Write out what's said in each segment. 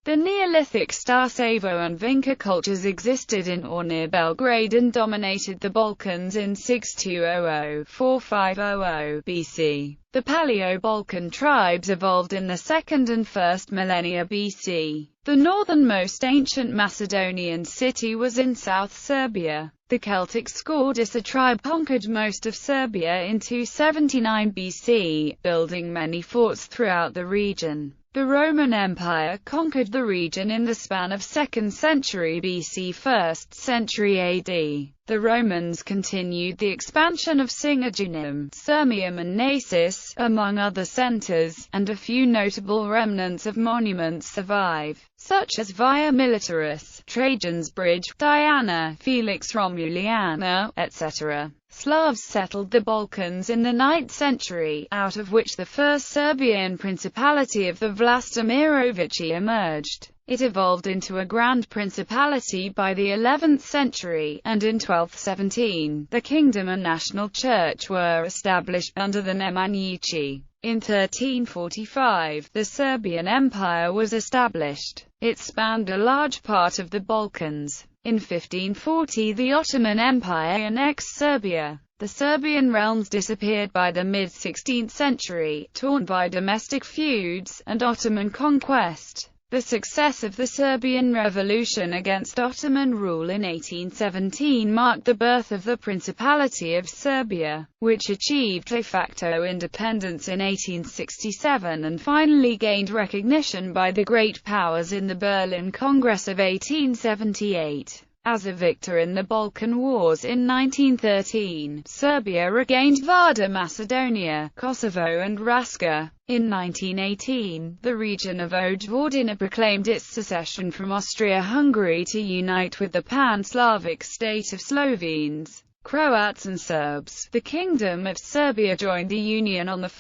The Neolithic Starcevo and Vinca cultures existed in or near Belgrade and dominated the Balkans in 6200–4500 BC. The Paleo-Balkan tribes evolved in the 2nd and 1st millennia BC. The northernmost ancient Macedonian city was in South Serbia. The Celtic Scordis, a tribe, conquered most of Serbia in 279 BC, building many forts throughout the region. The Roman Empire conquered the region in the span of 2nd century BC, 1st century AD. The Romans continued the expansion of Singajunum, Sirmium and Naissus, among other centers, and a few notable remnants of monuments survive, such as Via Militaris, Trajan's Bridge, Diana, Felix Romuliana, etc. Slavs settled the Balkans in the 9th century, out of which the first Serbian Principality of the Vlastimirovici emerged. It evolved into a grand principality by the 11th century, and in 1217, the kingdom and national church were established under the Nemanjići. In 1345, the Serbian Empire was established. It spanned a large part of the Balkans. In 1540, the Ottoman Empire annexed Serbia. The Serbian realms disappeared by the mid-16th century, torn by domestic feuds and Ottoman conquest. The success of the Serbian Revolution against Ottoman rule in 1817 marked the birth of the Principality of Serbia, which achieved de facto independence in 1867 and finally gained recognition by the great powers in the Berlin Congress of 1878. As a victor in the Balkan Wars in 1913, Serbia regained Vardar Macedonia, Kosovo and Raska. In 1918, the region of Vojvodina proclaimed its secession from Austria-Hungary to unite with the pan-Slavic state of Slovenes, Croats and Serbs. The Kingdom of Serbia joined the Union on 1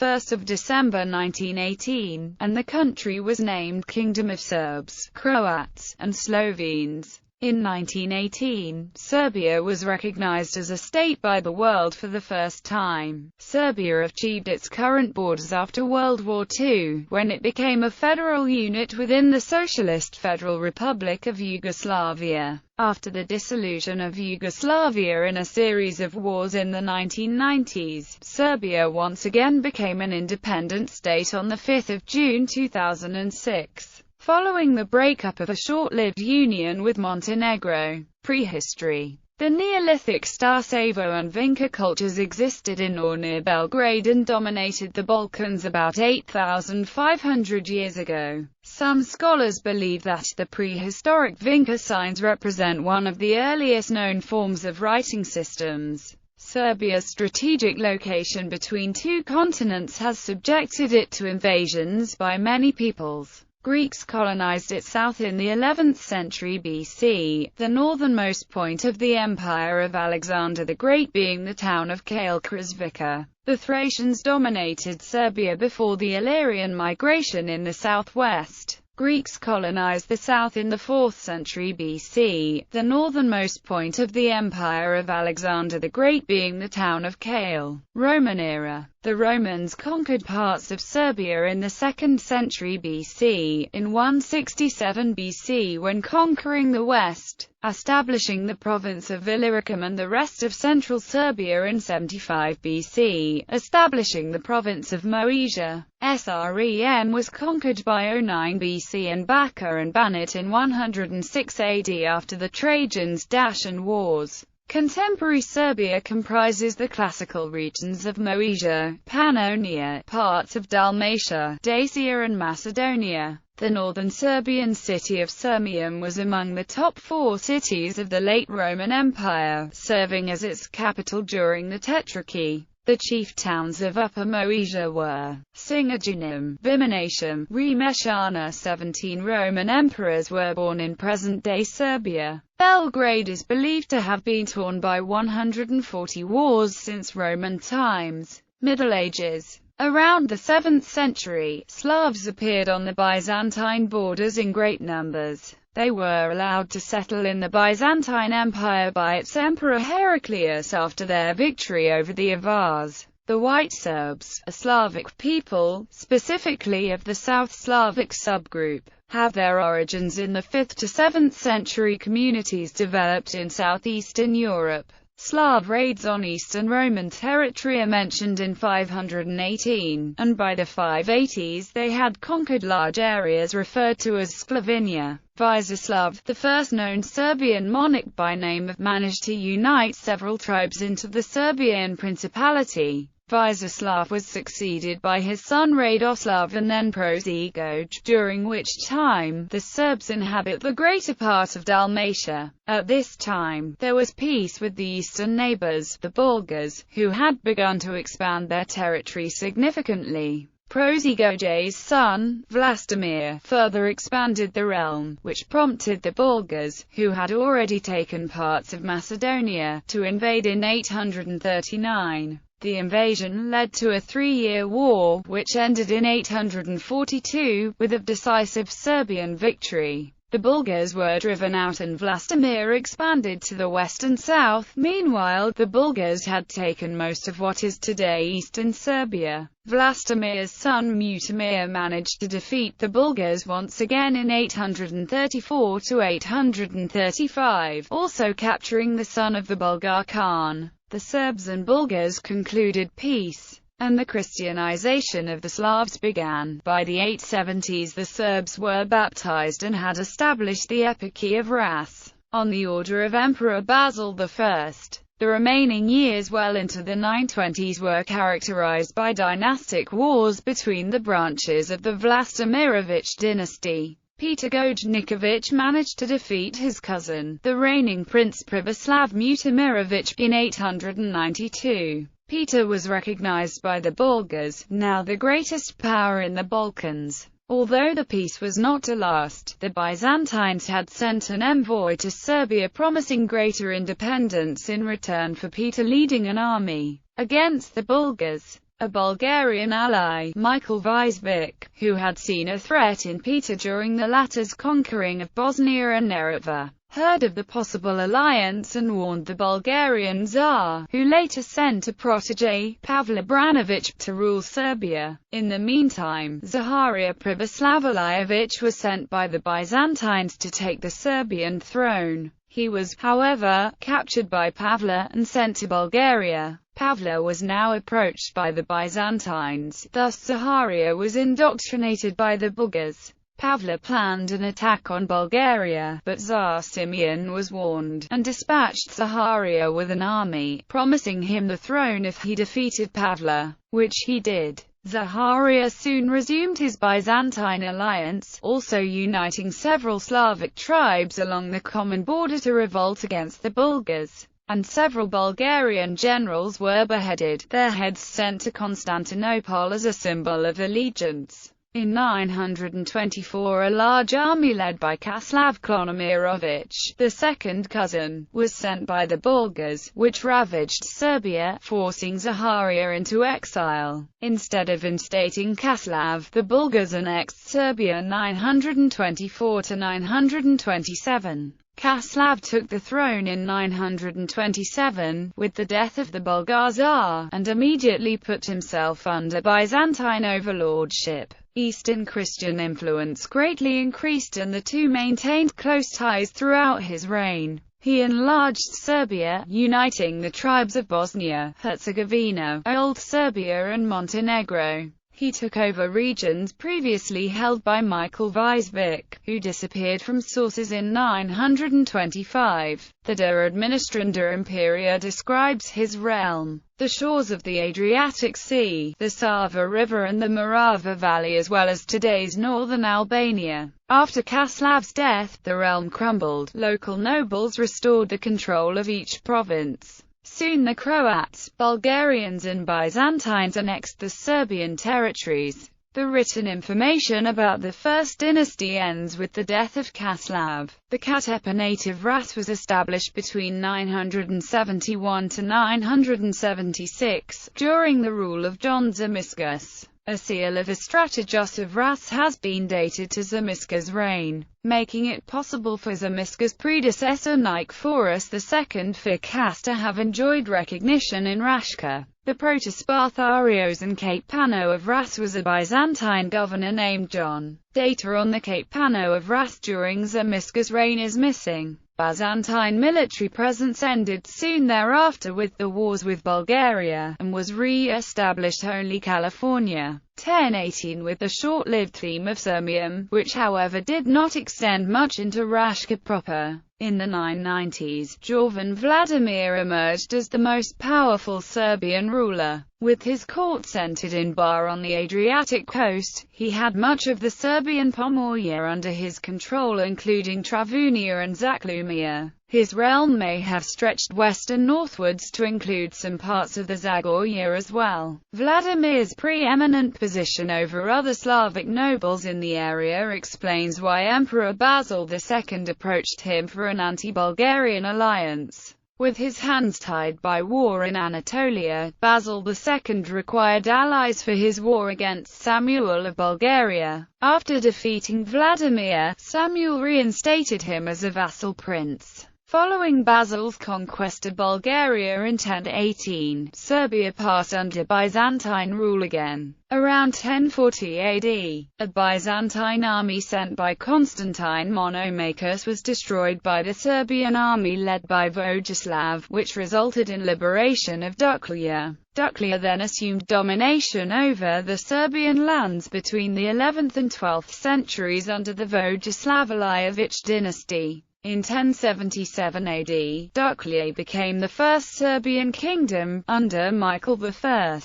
December 1918, and the country was named Kingdom of Serbs, Croats, and Slovenes. In 1918, Serbia was recognized as a state by the world for the first time. Serbia achieved its current borders after World War II, when it became a federal unit within the Socialist Federal Republic of Yugoslavia. After the dissolution of Yugoslavia in a series of wars in the 1990s, Serbia once again became an independent state on 5 June 2006. Following the breakup of a short-lived union with Montenegro. Prehistory. The Neolithic Starcevo and Vinca cultures existed in or near Belgrade and dominated the Balkans about 8,500 years ago. Some scholars believe that the prehistoric Vinca signs represent one of the earliest known forms of writing systems. Serbia's strategic location between two continents has subjected it to invasions by many peoples. Greeks colonized it south in the 11th century BC, the northernmost point of the empire of Alexander the Great being the town of Kalkrazvica. The Thracians dominated Serbia before the Illyrian migration in the southwest. Greeks colonized the south in the 4th century BC, the northernmost point of the empire of Alexander the Great being the town of Kale. Roman era. The Romans conquered parts of Serbia in the 2nd century BC, in 167 BC when conquering the west, establishing the province of Illyricum and the rest of central Serbia in 75 BC, establishing the province of Moesia. Srem was conquered by 09 BC and Baka and Banat in 106 AD after the Trajans-Dacian Wars. Contemporary Serbia comprises the classical regions of Moesia, Pannonia, parts of Dalmatia, Dacia and Macedonia. The northern Serbian city of Sirmium was among the top 4 cities of the late Roman Empire, serving as its capital during the Tetrarchy. The chief towns of Upper Moesia were Singajunum, Viminatium, Remeshana. 17 Roman emperors were born in present-day Serbia. Belgrade is believed to have been torn by 140 wars since Roman times. Middle Ages. Around the 7th century, Slavs appeared on the Byzantine borders in great numbers. They were allowed to settle in the Byzantine Empire by its emperor Heraclius after their victory over the Avars. The White Serbs, a Slavic people, specifically of the South Slavic subgroup, have their origins in the 5th to 7th century. Communities developed in southeastern Europe. Slav raids on Eastern Roman territory are mentioned in 518, and by the 580s they had conquered large areas referred to as Sclavinia. Vizislav, the first known Serbian monarch by name, managed to unite several tribes into the Serbian Principality. Vizislav was succeeded by his son Radoslav and then Prozigoj, during which time the Serbs inhabit the greater part of Dalmatia. At this time, there was peace with the eastern neighbors, the Bulgars, who had begun to expand their territory significantly. Prozigoj's son, Vlastimir, further expanded the realm, which prompted the Bulgars, who had already taken parts of Macedonia, to invade in 839. The invasion led to a 3-year war, which ended in 842, with a decisive Serbian victory. The Bulgars were driven out and Vlastimir expanded to the west and south. Meanwhile, the Bulgars had taken most of what is today eastern Serbia. Vlastimir's son Mutimir managed to defeat the Bulgars once again in 834 to 835, also capturing the son of the Bulgar Khan. The Serbs and Bulgars concluded peace, and the Christianization of the Slavs began. By the 870s the Serbs were baptized and had established the Eparchy of Ras, on the order of Emperor Basil I. The remaining years well into the 920s were characterized by dynastic wars between the branches of the Vlastimirovich dynasty. Peter Gojniković managed to defeat his cousin, the reigning Prince Pribislav Mutimirovich, in 892. Peter was recognized by the Bulgars, now the greatest power in the Balkans. Although the peace was not to last, the Byzantines had sent an envoy to Serbia promising greater independence in return for Peter leading an army against the Bulgars. A Bulgarian ally, Michael Vizvik, who had seen a threat in Peter during the latter's conquering of Bosnia and Neretva, heard of the possible alliance and warned the Bulgarian Tsar, who later sent a protege, Pavle Branovich, to rule Serbia. In the meantime, Zaharia Priboslavovich was sent by the Byzantines to take the Serbian throne. He was, however, captured by Pavle and sent to Bulgaria. Pavle was now approached by the Byzantines, thus Zaharia was indoctrinated by the Bulgars. Pavle planned an attack on Bulgaria, but Tsar Simeon was warned, and dispatched Zaharia with an army, promising him the throne if he defeated Pavle, which he did. Zaharia soon resumed his Byzantine alliance, also uniting several Slavic tribes along the common border to revolt against the Bulgars, and several Bulgarian generals were beheaded, their heads sent to Constantinople as a symbol of allegiance. In 924 a large army led by Kaslav Klonomirovich, the second cousin, was sent by the Bulgars, which ravaged Serbia, forcing Zaharia into exile. Instead of instating Kaslav, the Bulgars annexed Serbia 924 to 927. Kaslav took the throne in 927, with the death of the Bulgar Tsar, and immediately put himself under Byzantine overlordship. Eastern Christian influence greatly increased and the two maintained close ties throughout his reign. He enlarged Serbia, uniting the tribes of Bosnia, Herzegovina, Old Serbia and Montenegro. He took over regions previously held by Michael Vizvik, who disappeared from sources in 925. The Der Administrander Imperia describes his realm, the shores of the Adriatic Sea, the Sava River and the Morava Valley as well as today's northern Albania. After Kaslav's death, the realm crumbled. Local nobles restored the control of each province. Soon the Croats, Bulgarians and Byzantines annexed the Serbian territories. The written information about the First Dynasty ends with the death of Kaslav. The Katepanate of Ras was established between 971 to 976, during the rule of John Zimiscus. A seal of a strategos of Ras has been dated to Zimisca's reign. making it possible for Zamiska's predecessor Nicephorus II Phocas to have enjoyed recognition in Rashka. The Protospartharios and Cape Pano of Ras was a Byzantine governor named John. Data on the Cape Pano of Ras during Zamiska's reign is missing. Byzantine military presence ended soon thereafter with the wars with Bulgaria, and was re-established only California. 1018 with the short-lived theme of Sirmium, which however did not extend much into Rashka proper. In the 990s, Jovan Vladimir emerged as the most powerful Serbian ruler. With his court centered in Bar on the Adriatic coast, he had much of the Serbian Pomorje under his control, including Travunia and Zaclumia. His realm may have stretched west and northwards to include some parts of the Zagorje as well. Vladimir's preeminent position over other Slavic nobles in the area explains why Emperor Basil II approached him for an anti-Bulgarian alliance. With his hands tied by war in Anatolia, Basil II required allies for his war against Samuel of Bulgaria. After defeating Vladimir, Samuel reinstated him as a vassal prince. Following Basil's conquest of Bulgaria in 1018, Serbia passed under Byzantine rule again. Around 1040 AD, a Byzantine army sent by Constantine Monomachus was destroyed by the Serbian army led by Vojislav, which resulted in liberation of Duklja. Duklja then assumed domination over the Serbian lands between the 11th and 12th centuries under the Vojislav-Aliyevich dynasty. In 1077 AD, Duklja became the first Serbian kingdom, under Michael I.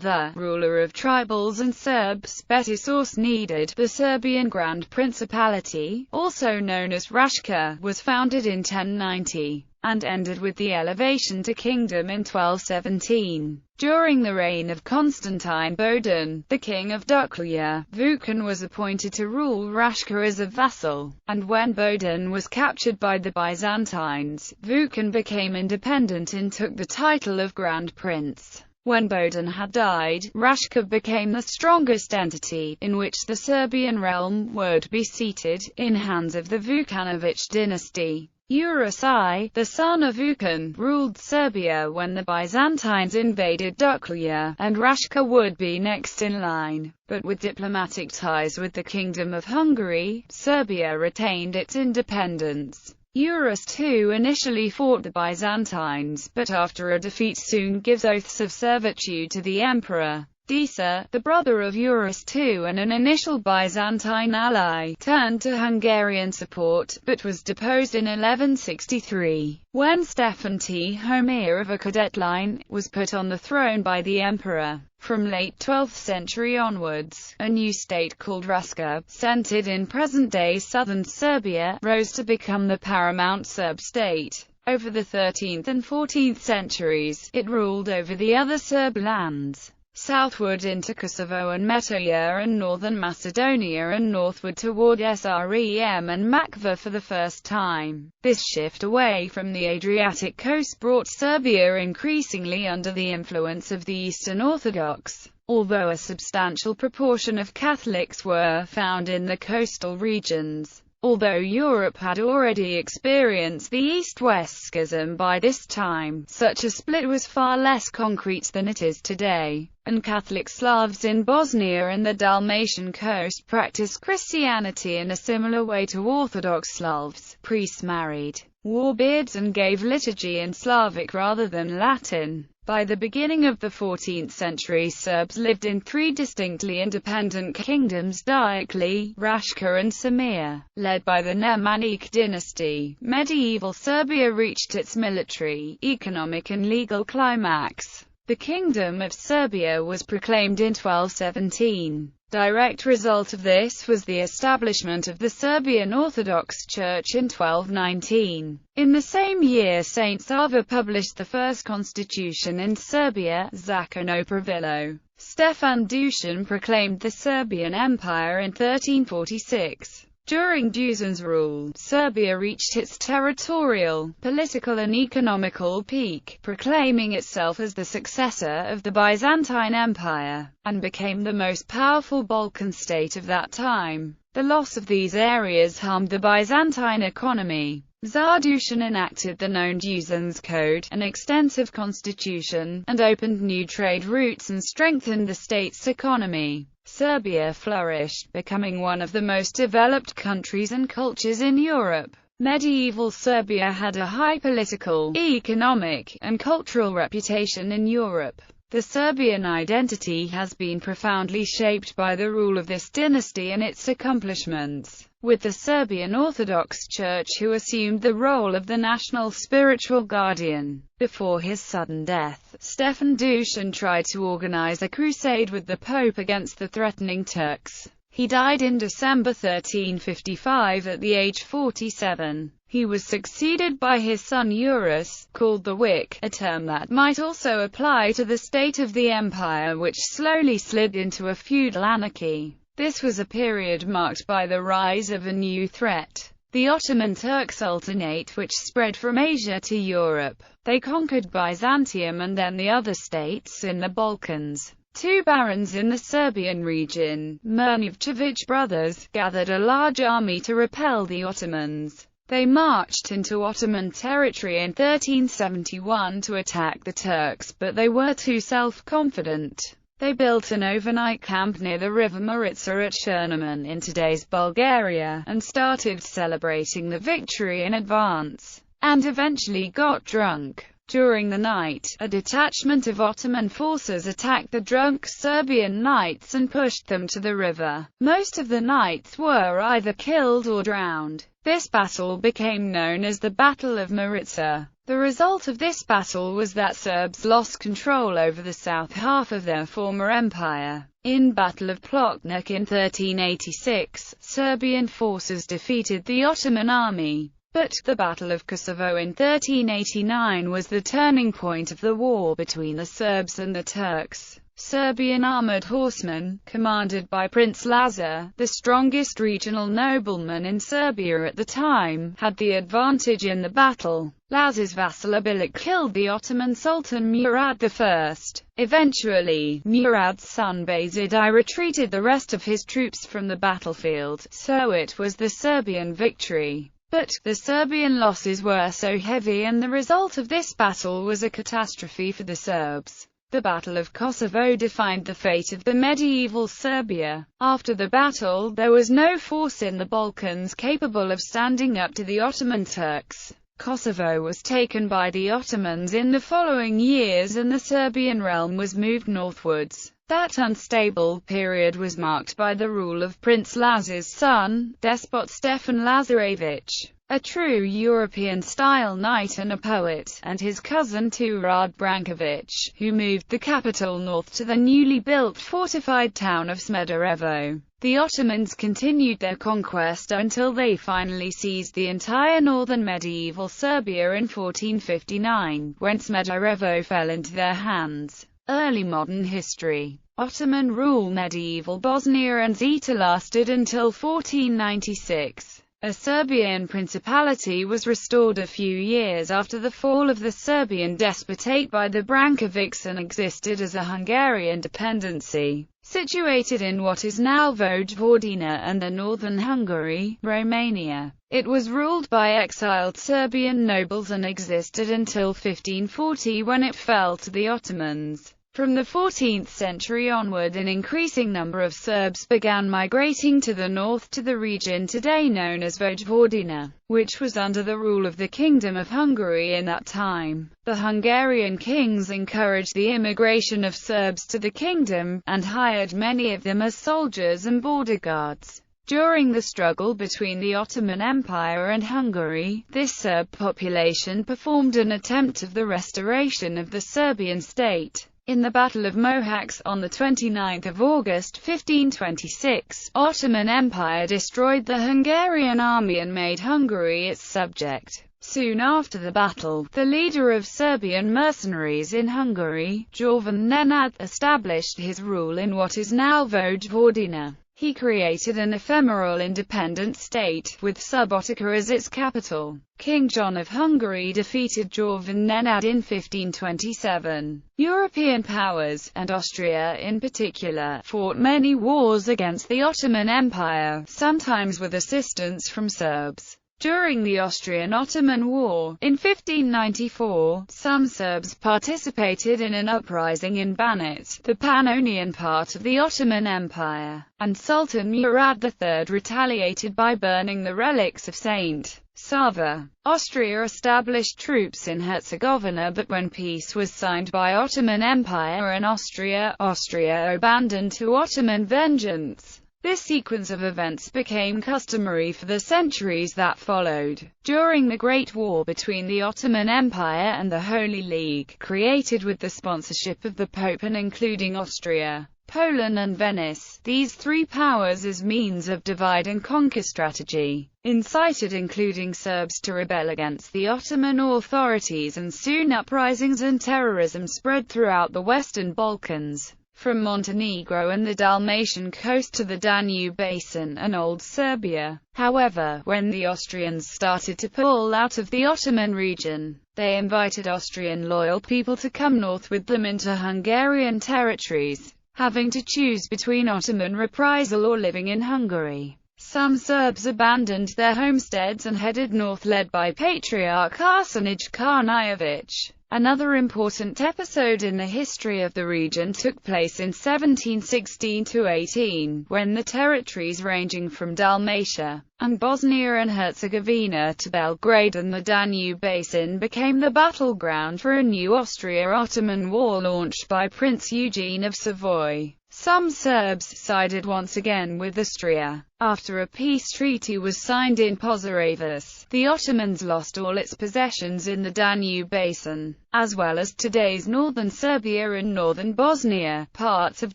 The ruler of tribals and Serbs, Betisaus needed. The Serbian Grand Principality, also known as Rashka, was founded in 1090, and ended with the elevation to kingdom in 1217. During the reign of Constantine Bodan, the king of Duklja, Vukan was appointed to rule Rashka as a vassal, and when Bodan was captured by the Byzantines, Vukan became independent and took the title of Grand Prince. When Bodan had died, Rashka became the strongest entity, in which the Serbian realm would be seated, in hands of the Vukanović dynasty. Urus I, the son of Vukan, ruled Serbia when the Byzantines invaded Duklja, and Rashka would be next in line. But with diplomatic ties with the Kingdom of Hungary, Serbia retained its independence. Urus II initially fought the Byzantines, but after a defeat soon gives oaths of servitude to the emperor. Disa, the brother of Urus II and an initial Byzantine ally, turned to Hungarian support, but was deposed in 1163. When Stefan Tihomir of a cadet line was put on the throne by the emperor. From late 12th century onwards, a new state called Ruska, centered in present-day southern Serbia, rose to become the paramount Serb state. Over the 13th and 14th centuries, it ruled over the other Serb lands. Southward into Kosovo and Metohija and northern Macedonia, and northward toward Srem and Makva for the first time. This shift away from the Adriatic coast brought Serbia increasingly under the influence of the Eastern Orthodox. Although a substantial proportion of Catholics were found in the coastal regions. Although Europe had already experienced the East-West schism by this time, such a split was far less concrete than it is today, and Catholic Slavs in Bosnia and the Dalmatian coast practiced Christianity in a similar way to Orthodox Slavs. Priests married, wore beards and gave liturgy in Slavic rather than Latin. By the beginning of the 14th century, Serbs lived in three distinctly independent kingdoms: Diokli, Rashka and Samir. Led by the Nemanjić dynasty, medieval Serbia reached its military, economic and legal climax. The Kingdom of Serbia was proclaimed in 1217. Direct result of this was the establishment of the Serbian Orthodox Church in 1219. In the same year, Saint Sava published the first constitution in Serbia, Zakon o Pravilu. Stefan Dusan proclaimed the Serbian Empire in 1346. During Dusan's rule, Serbia reached its territorial, political and economical peak, proclaiming itself as the successor of the Byzantine Empire, and became the most powerful Balkan state of that time. The loss of these areas harmed the Byzantine economy. Attribution enacted the known Dusan's Code, an extensive constitution, and opened new trade routes and strengthened the state's economy. Serbia flourished, becoming one of the most developed countries and cultures in Europe. Medieval Serbia had a high political, economic, and cultural reputation in Europe. The Serbian identity has been profoundly shaped by the rule of this dynasty and its accomplishments, with the Serbian Orthodox Church who assumed the role of the national spiritual guardian. Before his sudden death, Stefan Dusan tried to organize a crusade with the Pope against the threatening Turks. He died in December 1355 at the age 47. He was succeeded by his son Eurus, called the Wick, a term that might also apply to the state of the empire, which slowly slid into a feudal anarchy. This was a period marked by the rise of a new threat, the Ottoman Turk Sultanate, which spread from Asia to Europe. They conquered Byzantium and then the other states in the Balkans. Two barons in the Serbian region, Mrnjavčević brothers, gathered a large army to repel the Ottomans. They marched into Ottoman territory in 1371 to attack the Turks, but they were too self-confident. They built an overnight camp near the river Maritza at Chernomen in today's Bulgaria, and started celebrating the victory in advance, and eventually got drunk. During the night, a detachment of Ottoman forces attacked the drunk Serbian knights and pushed them to the river. Most of the knights were either killed or drowned. This battle became known as the Battle of Maritza. The result of this battle was that Serbs lost control over the south half of their former empire. In Battle of Plotnik in 1386, Serbian forces defeated the Ottoman army. But the Battle of Kosovo in 1389 was the turning point of the war between the Serbs and the Turks. Serbian armored horsemen, commanded by Prince Lazar, the strongest regional nobleman in Serbia at the time, had the advantage in the battle. Lazar's vassal Abilik killed the Ottoman Sultan Murad I. Eventually, Murad's son Bayezid retreated the rest of his troops from the battlefield, so it was the Serbian victory. But the Serbian losses were so heavy, and the result of this battle was a catastrophe for the Serbs. The Battle of Kosovo defined the fate of the medieval Serbia. After the battle, there was no force in the Balkans capable of standing up to the Ottoman Turks. Kosovo was taken by the Ottomans in the following years, and the Serbian realm was moved northwards. That unstable period was marked by the rule of Prince Lazar's son, despot Stefan Lazarević, a true European-style knight and a poet, and his cousin Turad Branković, who moved the capital north to the newly built fortified town of Smederevo. The Ottomans continued their conquest until they finally seized the entire northern medieval Serbia in 1459, when Smederevo fell into their hands. Early modern history. Ottoman rule. Medieval Bosnia and Zeta lasted until 1496. A Serbian principality was restored a few years after the fall of the Serbian despotate by the Brankovics and existed as a Hungarian dependency, situated in what is now Vojvodina and the northern Hungary, Romania. It was ruled by exiled Serbian nobles and existed until 1540, when it fell to the Ottomans. From the 14th century onward, an increasing number of Serbs began migrating to the north to the region today known as Vojvodina, which was under the rule of the Kingdom of Hungary in that time. The Hungarian kings encouraged the immigration of Serbs to the kingdom, and hired many of them as soldiers and border guards. During the struggle between the Ottoman Empire and Hungary, this Serb population performed an attempt of the restoration of the Serbian state. In the Battle of Mohacs on 29 August 1526, Ottoman Empire destroyed the Hungarian army and made Hungary its subject. Soon after the battle, the leader of Serbian mercenaries in Hungary, Jovan Nenad, established his rule in what is now Vojvodina. He created an ephemeral independent state, with Subotica as its capital. King John of Hungary defeated Jovan Nenad in 1527. European powers, and Austria in particular, fought many wars against the Ottoman Empire, sometimes with assistance from Serbs. During the Austrian-Ottoman War, in 1594, some Serbs participated in an uprising in Banat, the Pannonian part of the Ottoman Empire, and Sultan Murad III retaliated by burning the relics of Saint Sava. Austria established troops in Herzegovina, but when peace was signed by Ottoman Empire and Austria abandoned to Ottoman vengeance. This sequence of events became customary for the centuries that followed. During the Great War between the Ottoman Empire and the Holy League, created with the sponsorship of the Pope and including Austria, Poland and Venice, these three powers as means of divide and conquer strategy, incited including Serbs to rebel against the Ottoman authorities, and soon uprisings and terrorism spread throughout the Western Balkans. From Montenegro and the Dalmatian coast to the Danube basin and Old Serbia. However, when the Austrians started to pull out of the Ottoman region, they invited Austrian loyal people to come north with them into Hungarian territories, having to choose between Ottoman reprisal or living in Hungary. Some Serbs abandoned their homesteads and headed north, led by Patriarch Arsenij Karnajović. Another important episode in the history of the region took place in 1716–18, when the territories ranging from Dalmatia and Bosnia and Herzegovina to Belgrade and the Danube basin became the battleground for a new Austria-Ottoman war launched by Prince Eugene of Savoy. Some Serbs sided once again with Austria. After a peace treaty was signed in Požarevac, the Ottomans lost all its possessions in the Danube basin, as well as today's northern Serbia and northern Bosnia, parts of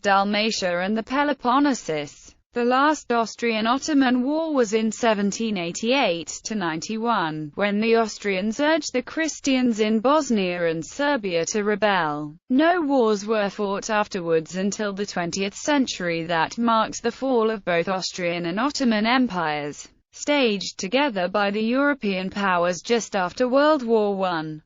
Dalmatia and the Peloponnesus. The last Austrian-Ottoman War was in 1788–91, when the Austrians urged the Christians in Bosnia and Serbia to rebel. No wars were fought afterwards until the 20th century that marked the fall of both Austrian and Ottoman empires, staged together by the European powers just after World War I.